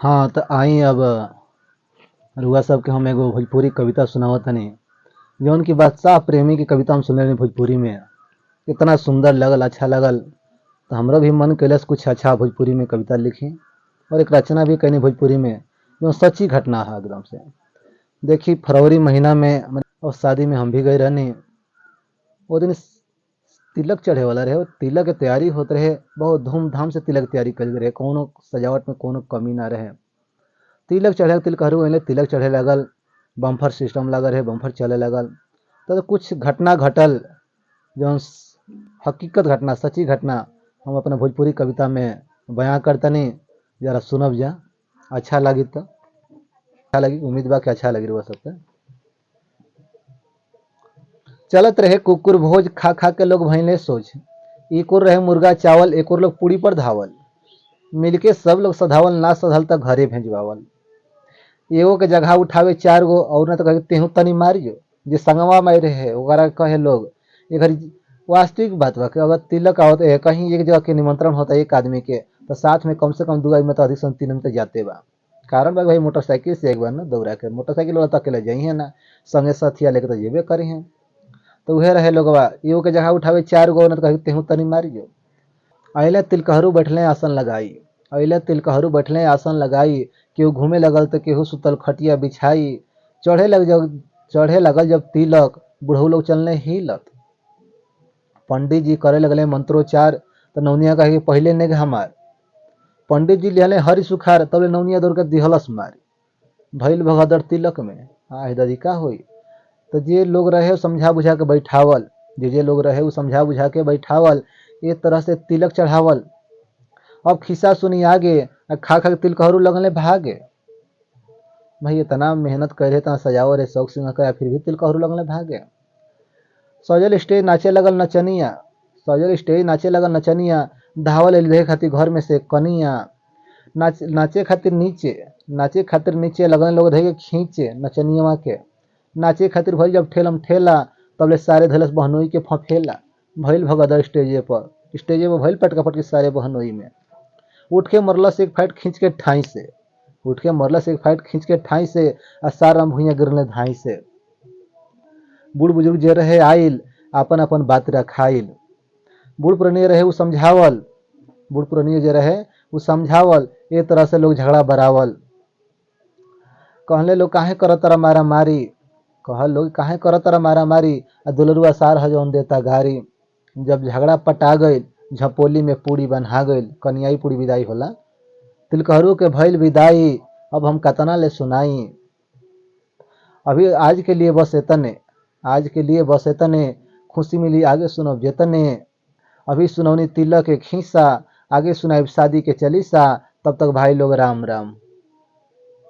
हाँ तो आई अब रुआ साहब के हम एगो भोजपुरी कविता सुनावत तनी। जौन की बादशाह प्रेमी की कविता हम सुनले भोजपुरी में, इतना सुंदर लगल, अच्छा लगल। तो हमरो भी मन कैलस कुछ अच्छा भोजपुरी में कविता लिखी और एक रचना भी कैनी भोजपुरी में, जो सच्ची घटना है एकदम से। देखी फरवरी महीना में और शादी में हम भी गए रहनी। वो दिन तिलक चढ़े वाला रहे, तिलक के तैयारी होते रहे, बहुत धूमधाम से तिलक तैयारी कल रहे, कोनो सजावट में कोनो कमी ना रहे। तिलक चढ़े, तिलकहरू अइले, तिलक चढ़े लगल, बम्फर सिस्टम लगल है, बम्फर चले लगल। तो कुछ घटना घटल जो हकीकत घटना, सच्ची घटना हम अपने भोजपुरी कविता में बयां करतनी। जरा सुनब जा, अच्छा लगी तो अच्छा लगी, उम्मीद बा कि अच्छा लगी रहा सबके। चलत रहे कुकुर भोज, खा खा के लोग भइले सोच। एक और रहे मुर्गा चावल, एक और लोग पूरी पर धावल। मिलके सब लोग सधावल, ना सधल तक घरे भेजवावल। एगो के जगह उठावे 4 गो, और न तो कहे तेहू तनी मारियो। जे संगवा में रहे ओकरा कहे लोग। ये घर वास्तविक बात बा कि अगर तिलक आवत है, कहीं एक जगह के निमंत्रण होता है एक आदमी के, तो साथ में कम से कम 2 आदमी तो अधिक से 3 आदमी तो जाते बा। कारण बा भाई मोटरसाइकिल से एक बार ना दौड़ा के, मोटरसाइकिल वाला तो अकेले जाइए ना, संगे साथिया लेके तो जेबे करी हैं। तो वह रहे लोग एगो के जगह उठावे 4 गो, न तो कहे तेहू तनी मारियो। अइले तिलकहरू बैठले आसन लगाई, अइले तिलकहरू बैठले आसन लगाई। केहू घूमे लगल तो केहू सुतल खटिया बिछाई। चढ़े लगल जब तिलक, बुढ़ऊ लोग चलने हिलत। पंडित जी करे लगले मंत्रोच्चार, तो नौनिया कहे कि पहले नेग हमार। पंडित जी लिहले हरि सुखार, तब नौनिया दौड़ के दिहलस मारी। भइल भगदड़ तिलक में, आह दादी का होई। तो जे लोग रहे समझा बुझा के बैठावल, जे लोग रहे वो समझा बुझा के बैठावल, एक तरह से तिलक चढ़ावल। अब खिस्सा सुनी आगे, खा खा के तिलकहरू लगले भागे। भाई इतना मेहनत करे, इतना सजाओ रे, शौक सिंह करे, फिर भी तिलकहरू लगले भागे। सजल स्टेज नाचे लगल नचनिया, सजल स्टेज नाचे लगल नचनिया। धावल देखे खातिर घर में से कनिया। नाचे खातिर नीचे, नाचे खातिर नीचे लगन लोग धे के खींचे नचनिया के। नाचे खातिर भइल जब ठेलम ठेला, तब ले सारे धैलस बहनोई के फफेला। भइल भगदड़ स्टेजे पर, स्टेजे पर भइल पटकापटकी सारे बहनोई में। उठ के मरलस एक फाइट खींच के ठाई से, उठ के मरलस एक फाइट खींच के ठाई से, आ सारा भुइया गिरले धाई से। बूढ़ बुजुर्ग जे रहे आइल, अपन अपन बात रखाइल। बूढ़ पुरानिया रहे वो समझावल, बूढ़ पुरानिया जे रहे वो समझावल। एक तरह से लोग झगड़ा बरावल। कहले लोग काहे करत तारा मारा मारी, कहल लोग काहे करत तारा मारा मारी, आ दुलरुआ सार ह जौन देता गारी। जब झगड़ा पटा गइल, झपोली में पूरी बन्हा गइल, कनियाई पूरी विदाई होला। तिलकहरू के भइल विदाई, अब हम कतना ले सुनाई। अभी आज के लिए बस इतने, आज के लिए बस इतने। खुशी मिली आगे सुनब जेतने। अभी सुनौनी तिलक के खीसा, आगे सुनाई शादी के चलीसा। तब तक भाई लोग राम राम।